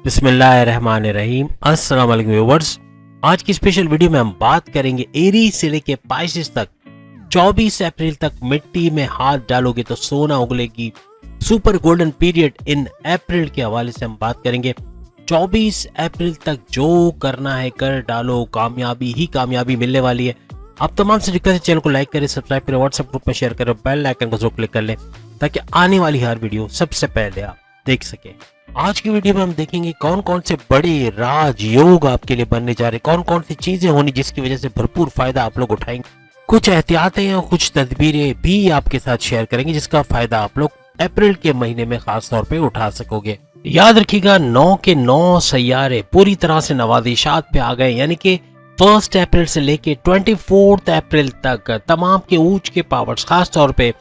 बिस्मिल्लाहिर्रहमानिर्रहीम। अस्सलाम वालेकुम व्यूअर्स। आज की स्पेशल वीडियो में हम बात करेंगे एरीज से लेके पाइसेस तक 24 अप्रैल तक मिट्टी में हाथ डालोगे तो सोना उगलेगी। सुपर गोल्डन पीरियड इन अप्रैल के हवाले से हम बात करेंगे। 24 अप्रैल तक जो करना है कर डालो, कामयाबी ही कामयाबी मिलने वाली है। आप तमाम से रिक्वेस्ट है, चैनल को लाइक करें, सब्सक्राइब करें, व्हाट्सएप ग्रुप में शेयर करें, बेल आइकन को जरूर क्लिक कर लें ताकि आने वाली हर वीडियो सबसे पहले आप देख सके। आज की वीडियो में हम देखेंगे कौन कौन से बड़े राजयोग आपके लिए बनने जा रहे हैं, कौन कौन सी चीजें होनी जिसकी वजह से भरपूर फायदा आप लोग उठाएंगे। कुछ एहतियातें और कुछ तदबीरें भी आपके साथ शेयर करेंगे जिसका फायदा आप लोग अप्रैल के महीने में खास तौर पे उठा सकोगे। याद रखिएगा 9 के 9 सैयारे पूरी तरह से नवाजिशात पे आ गए, यानी कि 1 अप्रैल से लेके 24 अप्रैल तक तमाम के ऊंच के पावर्स, खास तौर पे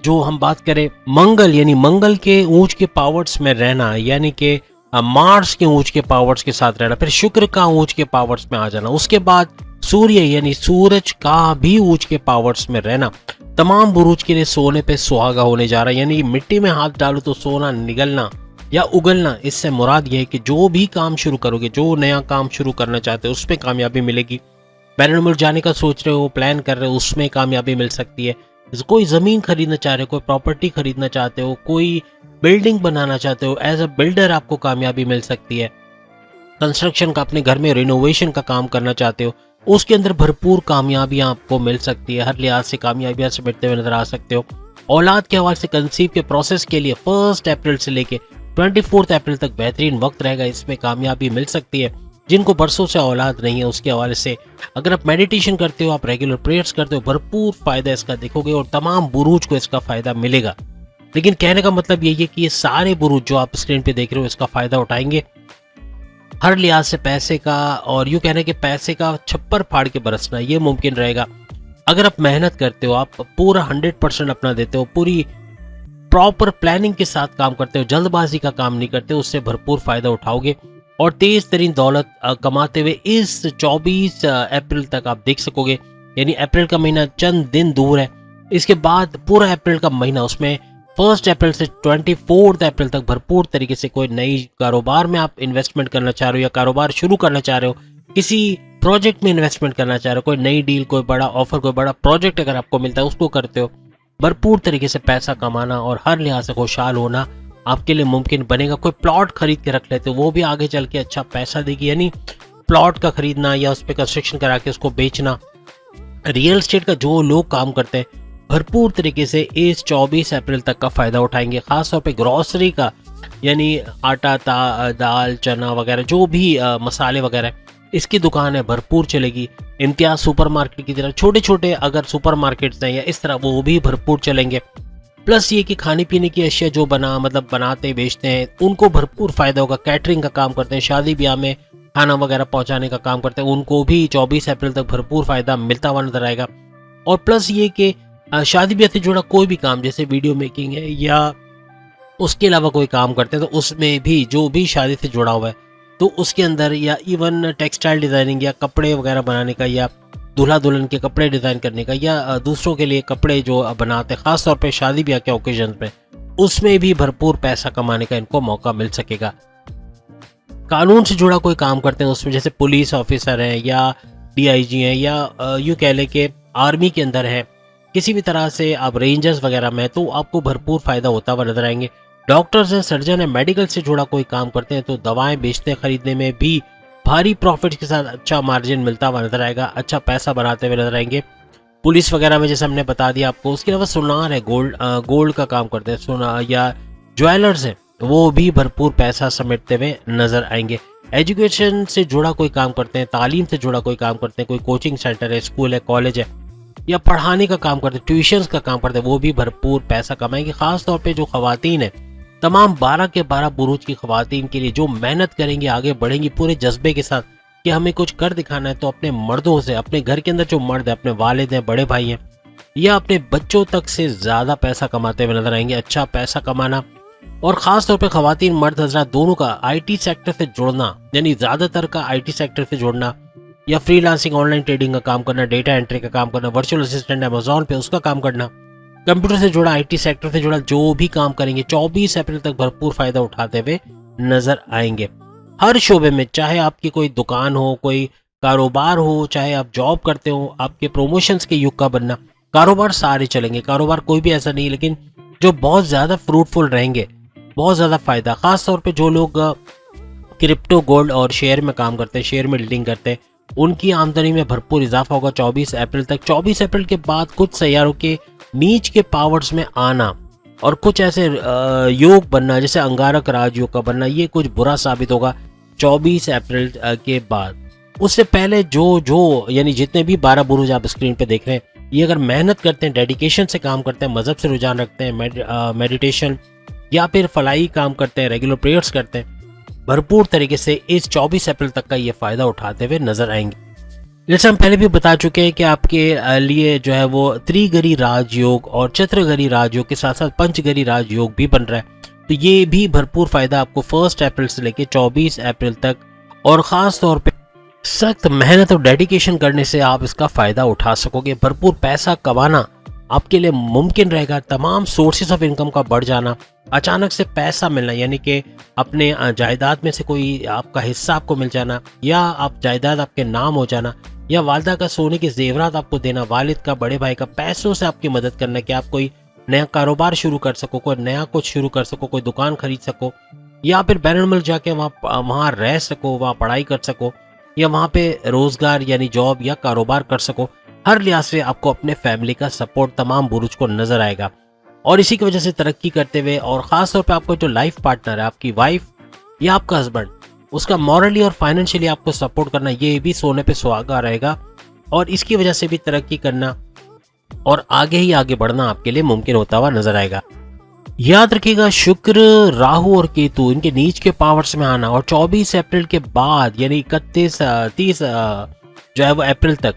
जो हम बात करें मंगल यानी मंगल के ऊंच के पावर्स में रहना, यानी कि मार्स के ऊंच के पावर्स के साथ रहना, फिर शुक्र का ऊंच के पावर्स में आ जाना, उसके बाद सूर्य यानी सूरज का भी ऊंच के पावर्स में रहना। तमाम बुरूज के लिए सोने पे सुहागा होने जा रहा है, यानी मिट्टी में हाथ डालो तो सोना निगलना या उगलना। इससे मुराद यह है कि जो भी काम शुरू करोगे, जो नया काम शुरू करना चाहते हो उसमें कामयाबी मिलेगी। बैरून मुल्क जाने का सोच रहे हो, प्लान कर रहे हो, उसमें कामयाबी मिल सकती है। कोई जमीन खरीदना चाह रहे हो, कोई प्रॉपर्टी खरीदना चाहते हो, कोई बिल्डिंग बनाना चाहते हो, एज अ बिल्डर आपको कामयाबी मिल सकती है। कंस्ट्रक्शन का, अपने घर में रिनोवेशन का काम करना चाहते हो, उसके अंदर भरपूर कामयाबियां आपको मिल सकती है। हर लिहाज से कामयाबियां समेटते हुए नजर आ सकते हो। औलाद के हवाले से कंसीव के प्रोसेस के लिए 1 अप्रैल से लेके 24 अप्रैल तक बेहतरीन वक्त रहेगा, इसमें कामयाबी मिल सकती है। जिनको बरसों से औलाद नहीं है उसके हवाले से अगर आप मेडिटेशन करते हो, आप रेगुलर प्रेयर्स करते हो, भरपूर फायदा इसका देखोगे और तमाम बुरूज को इसका फायदा मिलेगा। लेकिन कहने का मतलब यही है कि ये सारे बुरूज जो आप स्क्रीन पे देख रहे हो इसका फायदा उठाएंगे। हर लिहाज से पैसे का, और यूं कहना कि पैसे का छप्पर फाड़ के बरसना ये मुमकिन रहेगा अगर आप मेहनत करते हो, आप पूरा 100% अपना देते हो, पूरी प्रॉपर प्लानिंग के साथ काम करते हो, जल्दबाजी का काम नहीं करते, उससे भरपूर फायदा उठाओगे और तेज तरीन दौलत कमाते हुए इस 24 अप्रैल तक आप देख सकोगे। यानी अप्रैल का महीना चंद दिन दूर है, इसके बाद पूरा अप्रैल का महीना, उसमें 1 अप्रैल से 24 अप्रैल तक भरपूर तरीके से कोई नई कारोबार में आप इन्वेस्टमेंट करना चाह रहे हो या कारोबार शुरू करना चाह रहे हो, किसी प्रोजेक्ट में इन्वेस्टमेंट करना चाह रहे हो, कोई नई डील, कोई बड़ा ऑफर, कोई बड़ा प्रोजेक्ट अगर आपको मिलता है उसको करते हो, भरपूर तरीके से पैसा कमाना और हर लिहाज से खुशहाल होना आपके लिए मुमकिन बनेगा। कोई प्लॉट खरीद के रख लेते हो, वो भी आगे चल के अच्छा पैसा देगी, यानी प्लॉट का खरीदना या उस पर कंस्ट्रक्शन करा के उसको बेचना। रियल एस्टेट का जो लोग काम करते हैं भरपूर तरीके से इस 24 अप्रैल तक का फायदा उठाएंगे। खासतौर पे ग्रोसरी का, यानी आटा, दाल, चना वगैरह, जो भी मसाले वगैरह, इसकी दुकान है भरपूर चलेगी। इम्तियाज सुपरमार्केट की तरह छोटे छोटे अगर सुपरमार्केट्स हैं या इस तरह, वो भी भरपूर चलेंगे। प्लस ये कि खाने पीने की अशिया जो बनाते बेचते हैं उनको भरपूर फायदा होगा। कैटरिंग का काम करते हैं, शादी ब्याह में खाना वगैरह पहुंचाने का काम करते हैं, उनको भी 24 अप्रैल तक भरपूर फायदा मिलता हुआ नजर आएगा। और प्लस ये कि शादी ब्याह से जुड़ा कोई भी काम, जैसे वीडियो मेकिंग है या उसके अलावा कोई काम करते हैं, तो उसमें भी जो भी शादी से जुड़ा हुआ है तो उसके अंदर, या इवन टेक्सटाइल डिजाइनिंग या कपड़े वगैरह बनाने का, या दूल्हा दुल्हन के कपड़े डिजाइन करने का, या दूसरों के लिए कपड़े जो बनाते हैं खास तौर पे शादी ब्याह के ओकेजन में, उसमें भी भरपूर पैसा कमाने का इनको मौका मिल सकेगा। कानून से जुड़ा कोई काम करते हैं उसमें, जैसे पुलिस ऑफिसर हैं या डीआईजी हैं या यूं कह ले कि आर्मी के अंदर है, किसी भी तरह से आप रेंजर्स वगैरह में, तो आपको भरपूर फायदा होता हुआ नजर आएंगे। डॉक्टर्स हैं, सर्जन है, मेडिकल से जुड़ा कोई काम करते हैं तो दवाएं बेचते खरीदने में भी भारी प्रॉफिट के साथ अच्छा मार्जिन मिलता हुआ नजर आएगा, अच्छा पैसा बनाते हुए नजर आएंगे। पुलिस वगैरह में जैसे हमने बता दिया आपको। उसके अलावा सुनार है, गोल्ड का काम करते हैं, सोना या ज्वेलर्स हैं, वो भी भरपूर पैसा समेटते हुए नजर आएंगे। एजुकेशन से जुड़ा कोई काम करते हैं, तालीम से जुड़ा कोई काम करते हैं, कोई कोचिंग सेंटर है, स्कूल है, कॉलेज है, या पढ़ाने का काम करते हैं, ट्यूशंस का काम करते हैं, वो भी भरपूर पैसा कमाएंगे। खास तौर पे जो खवातीन है, तमाम 12 के 12 बुरूज की खवातीन के लिए जो मेहनत करेंगी, आगे बढ़ेंगी पूरे जज्बे के साथ कि हमें कुछ कर दिखाना है, तो अपने मर्दों से, अपने घर के अंदर जो मर्द है, अपने वालिद हैं, बड़े भाई हैं, या अपने बच्चों तक से ज्यादा पैसा कमाते हुए नजर आएंगे। अच्छा पैसा कमाना, और खास तौर पे खवातीन मर्द हजरात दोनों का आईटी सेक्टर से जुड़ना, यानी ज्यादातर का आईटी सेक्टर से जुड़ना, या फ्रीलांसिंग, ऑनलाइन ट्रेडिंग का काम करना, डेटा एंट्री का काम करना, वर्चुअल असिस्टेंट अमेजोन पे उसका काम करना, कंप्यूटर से जुड़ा, आईटी सेक्टर से जुड़ा जो भी काम करेंगे 24 अप्रैल तक भरपूर फायदा उठाते हुए नजर आएंगे। हर शोबे में, चाहे आपकी कोई दुकान हो, कोई कारोबार हो, चाहे आप जॉब करते हो, आपके प्रमोशंस के युग का बनना, कारोबार सारे चलेंगे। कारोबार कोई भी ऐसा नहीं, लेकिन जो बहुत ज़्यादा फ्रूटफुल रहेंगे, बहुत ज़्यादा फायदा, खास तौर पे जो लोग क्रिप्टो, गोल्ड और शेयर में काम करते हैं, शेयर में डीलिंग करते हैं, उनकी आमदनी में भरपूर इजाफा होगा 24 अप्रैल तक। 24 अप्रैल के बाद कुछ सैयारों के नीच के पावर्स में आना और कुछ ऐसे योग बनना, जैसे अंगारक राजयोग का बनना, ये कुछ बुरा साबित होगा 24 अप्रैल के बाद। उससे पहले जो यानी जितने भी 12 बुरुज आप स्क्रीन पे देख रहे हैं, ये अगर मेहनत करते हैं, डेडिकेशन से काम करते हैं, मजहब से रुझान रखते हैं, मेडिटेशन या फिर फलाई काम करते हैं, रेगुलर प्रेयर्स करते हैं, भरपूर तरीके से इस 24 अप्रैल तक का ये फायदा उठाते हुए नजर आएंगे। जैसे हम पहले भी बता चुके हैं कि आपके लिए जो है वो त्रिगरी राजयोग और चतुर्गरी राजयोग के साथ साथ पंचगरी राजयोग भी बन रहा है। तो ये भी भरपूर फायदा आपको 1 अप्रैल से लेके 24 अप्रैल तक, और खास तौर पे सख्त मेहनत और डेडिकेशन करने से आप इसका फायदा उठा सकोगे। भरपूर पैसा कमाना आपके लिए मुमकिन रहेगा। तमाम सोर्सेस ऑफ इनकम का बढ़ जाना, अचानक से पैसा मिलना, यानी कि अपने जायदाद में से कोई आपका हिस्सा आपको मिल जाना, या आप जायदाद आपके नाम हो जाना, या वालदा का सोने के जेवरात आपको देना, वालिद का, बड़े भाई का पैसों से आपकी मदद करना कि आप कोई नया कारोबार शुरू कर सको, कोई नया कुछ शुरू कर सको, कोई दुकान खरीद सको, या फिर बैरून मुल्क जाके वहाँ रह सको, वहाँ पढ़ाई कर सको, या वहाँ पे रोजगार यानी जॉब या कारोबार कर सको। हर लिहाज से आपको अपने फैमिली का सपोर्ट तमाम बुरुज को नजर आएगा, और इसी की वजह से तरक्की करते हुए, और खास तौर पे आपको जो लाइफ पार्टनर है, आपकी वाइफ या आपका हस्बैंड, उसका मॉरली और फाइनेंशियली आपको सपोर्ट करना, ये भी सोने पे सुहागा रहेगा, और इसकी वजह से भी तरक्की करना और आगे ही आगे बढ़ना आपके लिए मुमकिन होता हुआ नजर आएगा। याद रखिएगा, शुक्र, राहु और केतु, इनके नीच के पावर्स में आना और 24 अप्रैल के बाद यानी 31-30 जो है वो अप्रैल तक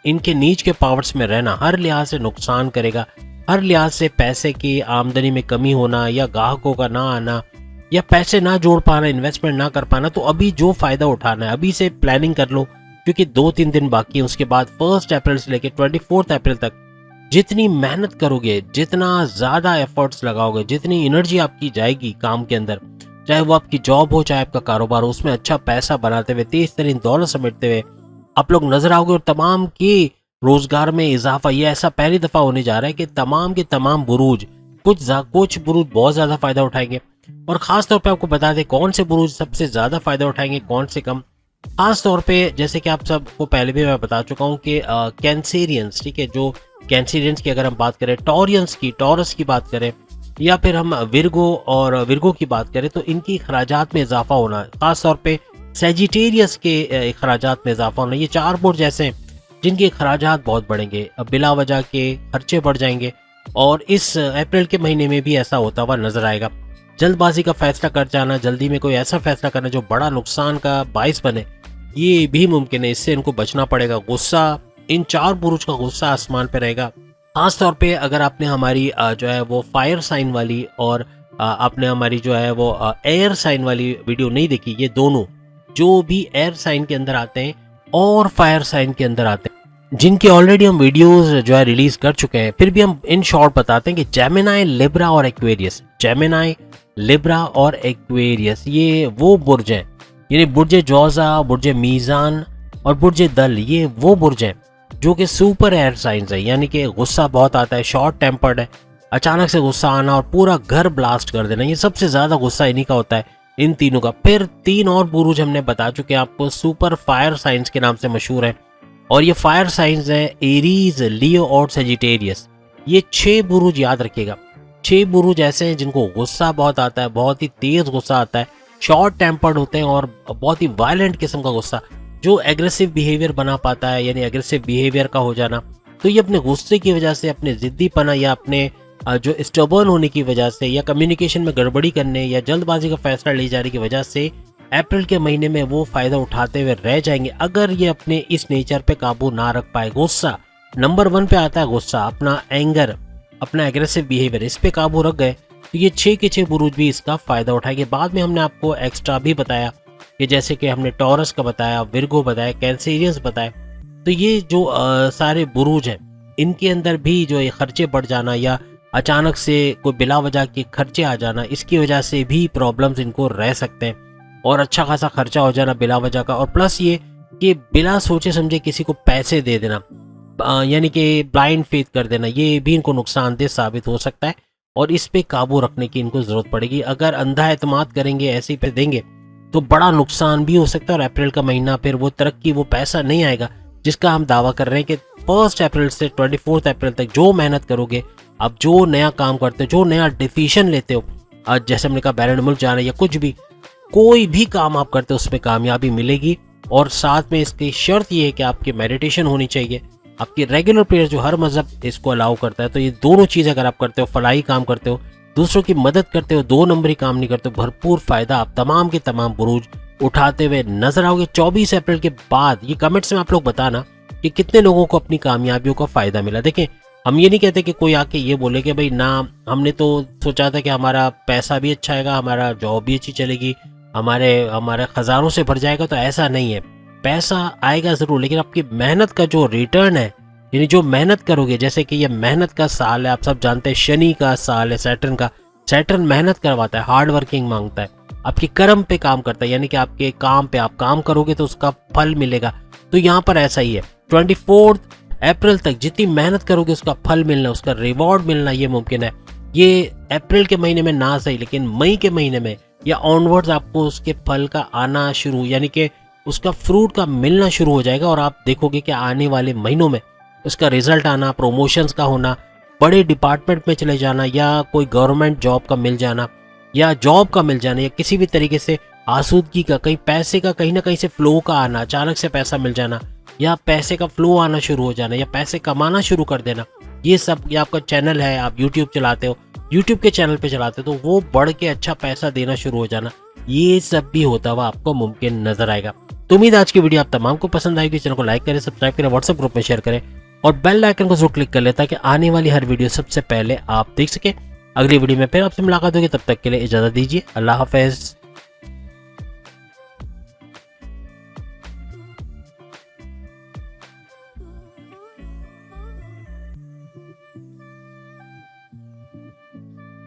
इनके नीच के पावर्स में रहना हर लिहाज से नुकसान करेगा। हर लिहाज से पैसे की आमदनी में कमी होना, या ग्राहकों का ना आना, या पैसे ना जोड़ पाना, इन्वेस्टमेंट ना कर पाना। तो अभी जो फायदा उठाना है, अभी से प्लानिंग कर लो, क्योंकि 2-3 दिन बाकी है। उसके बाद 1 अप्रैल से लेकर 24 अप्रैल तक जितनी मेहनत करोगे, जितना ज्यादा एफर्ट्स लगाओगे, जितनी एनर्जी आपकी जाएगी काम के अंदर, चाहे वो आपकी जॉब हो, चाहे आपका कारोबार हो, उसमें अच्छा पैसा बनाते हुए, तेज तरीन दौलत समेटते हुए आप लोग नजर आओगे, और तमाम के रोजगार में इजाफा। ये ऐसा पहली दफा होने जा रहा है कि तमाम के तमाम बुरूज, कुछ बुरूज बहुत ज्यादा फायदा उठाएंगे, और खास तौर पे आपको बता दें कौन से बुरूज सबसे ज्यादा फायदा उठाएंगे, कौन से कम। खास तौर पे जैसे कि आप सबको पहले भी मैं बता चुका हूँ कि कैंसेरियंस, ठीक है, जो कैंसेरियंस की अगर हम बात करें, टॉरस की बात करें, या फिर हम विर्गो की बात करें, तो इनकी खराजात में इजाफा होना, खास तौर पे सेजिटेरियस के खराजात में इजाफा होना, ये 4 बोर्ड जैसे हैं जिनके खराजात बहुत बढ़ेंगे, बिला वजह के खर्चे बढ़ जाएंगे, और इस अप्रैल के महीने में भी ऐसा होता हुआ नजर आएगा। जल्दबाजी का फैसला कर जाना, जल्दी में कोई ऐसा फैसला करना जो बड़ा नुकसान का बाइस बने, ये भी मुमकिन है, इससे इनको बचना पड़ेगा। गुस्सा, इन 4 बुरुज का गुस्सा आसमान पे रहेगा। खास तौर पे अगर आपने हमारी जो है वो फायर साइन वाली, और आपने हमारी जो है वो एयर साइन वाली वीडियो नहीं देखी, ये दोनों जो भी एयर साइन के अंदर आते हैं और फायर साइन के अंदर आते हैं, जिनकी ऑलरेडी हम वीडियोस जो है रिलीज कर चुके हैं, फिर भी हम इन शॉर्ट बताते हैं कि जेमिनाई, लिब्रा और एक्वेरियस, जेमिनाई, लिब्रा और एक्वेरियस, ये वो बुर्ज हैं, यानी बुर्ज जौजा, बुर्ज मीजान और बुर्ज दल, ये वो बुर्ज हैं जो कि सुपर एयर साइंस है, यानी कि गुस्सा बहुत आता है, शॉर्ट टेम्पर्ड है, अचानक से गुस्सा आना और पूरा घर ब्लास्ट कर देना, ये सबसे ज्यादा गुस्सा इन्हीं का होता है, इन तीनों का। फिर 3 और बुरुज हमने बता चुके हैं आपको, सुपर फायर साइंस के नाम से मशहूर है, और ये फायर साइंस है एरीज, लियो और सेजिटेरियस। ये 6 बुरुज याद रखिएगा। 6 बुरुज ऐसे हैं जिनको गुस्सा बहुत आता है, बहुत ही तेज गुस्सा आता है, शॉर्ट टेम्पर्ड होते हैं, और बहुत ही वायलेंट किस्म का गुस्सा जो एग्रेसिव बिहेवियर बना पाता है, यानी एग्रेसिव बिहेवियर का हो जाना। तो ये अपने गुस्से की वजह से, अपने जिद्दीपना, या अपने जो स्टबर्न होने की वजह से, या कम्युनिकेशन में गड़बड़ी करने या जल्दबाजी का फैसला ले जाने की वजह से अप्रैल के महीने में वो फायदा उठाते हुए रह जाएंगे, अगर ये अपने इस नेचर पे काबू ना रख पाए। गुस्सा नंबर 1 पे आता है, गुस्सा, अपना एंगर, अपना एग्रेसिव बिहेवियर, इस पे काबू रख गए तो ये 6 के 6 बुरुज भी इसका फायदा उठाएंगे। बाद में हमने आपको एक्स्ट्रा भी बताया कि जैसे कि हमने टॉरस का बताया, विर्गो बताया, कैंसेरियस बताया, तो ये जो सारे बुरुज हैं इनके अंदर भी जो ये खर्चे बढ़ जाना, या अचानक से कोई बिला वजह के खर्चे आ जाना, इसकी वजह से भी प्रॉब्लम्स इनको रह सकते हैं। और अच्छा खासा खर्चा हो जाना बिला वजह का, और प्लस ये कि बिना सोचे समझे किसी को पैसे दे देना, यानी कि ब्लाइंड फेथ कर देना, ये भी इनको नुकसानदेह साबित हो सकता है और इस पे काबू रखने की इनको जरूरत पड़ेगी। अगर अंधा एतमाद करेंगे, ऐसे ही पे देंगे, तो बड़ा नुकसान भी हो सकता है और अप्रैल का महीना फिर वो तरक्की, वो पैसा नहीं आएगा जिसका हम दावा कर रहे हैं कि 1 अप्रैल से 24 अप्रैल तक जो मेहनत करोगे, अब जो नया काम करते हो, जो नया डिसीजन लेते हो, आज जैसे हमने कहा बैरन मुल्क जाना या कुछ भी, कोई भी काम आप करते हो उसमें कामयाबी मिलेगी। और साथ में इसकी शर्त ये है कि आपकी मेडिटेशन होनी चाहिए, आपकी रेगुलर प्रेयर, जो हर मजहब इसको अलाउ करता है। तो ये दोनों चीज़ अगर आप करते हो, फलाही काम करते हो, दूसरों की मदद करते हो, 2 नंबरी काम नहीं करते हो, भरपूर फायदा आप तमाम के तमाम बुरूज उठाते हुए नजर आओगे 24 अप्रैल के बाद। ये कमेंट्स में आप लोग बताना कि कितने लोगों को अपनी कामयाबियों का फायदा मिला। देखें, हम ये नहीं कहते कि कोई आके ये बोले कि भाई ना, हमने तो सोचा था कि हमारा पैसा भी अच्छा आएगा, हमारा जॉब भी अच्छी चलेगी, हमारे खजानों से भर जाएगा। तो ऐसा नहीं है, पैसा आएगा जरूर, लेकिन आपकी मेहनत का जो रिटर्न है, यानी जो मेहनत करोगे, जैसे कि ये मेहनत का साल है, आप सब जानते हैं शनि का साल है, सैटर्न का। सैटर्न मेहनत करवाता है, हार्ड वर्किंग मांगता है, आपके कर्म पे काम करता है, यानी कि आपके काम पे आप काम करोगे तो उसका फल मिलेगा। तो यहाँ पर ऐसा ही है, 24 अप्रैल तक जितनी मेहनत करोगे उसका फल मिलना, उसका रिवॉर्ड मिलना ये मुमकिन है। ये अप्रैल के महीने में ना सही, लेकिन मई के महीने में या ऑनवर्ड्स आपको उसके फल का आना शुरू, यानी कि उसका फ्रूट का मिलना शुरू हो जाएगा। और आप देखोगे कि आने वाले महीनों में उसका रिजल्ट आना, प्रमोशंस का होना, बड़े डिपार्टमेंट में चले जाना, या कोई गवर्नमेंट जॉब का मिल जाना, या जॉब का मिल जाना, या किसी भी तरीके से आसूदगी का, कहीं पैसे का कहीं ना कहीं से फ्लो का आना, अचानक से पैसा मिल जाना, या पैसे का फ्लो आना शुरू हो जाना, या पैसे कमाना शुरू कर देना। ये सब, ये आपका चैनल है, आप यूट्यूब चलाते हो, यूट्यूब के चैनल पे चलाते हो, तो वो बढ़ के अच्छा पैसा देना शुरू हो जाना, ये सब भी होता हुआ आपको मुमकिन नजर आएगा। तो उम्मीद आज की वीडियो आप तमाम को पसंद आएगी। चैनल को लाइक करें, सब्सक्राइब करें, व्हाट्सएप ग्रुप में शेयर करें और बेल आइकन को जरूर क्लिक कर लें ताकि आने वाली हर वीडियो सबसे पहले आप देख सके। अगली वीडियो में फिर आपसे मुलाकात होगी, तब तक के लिए इजाजत दीजिए। अल्लाह हाफिज।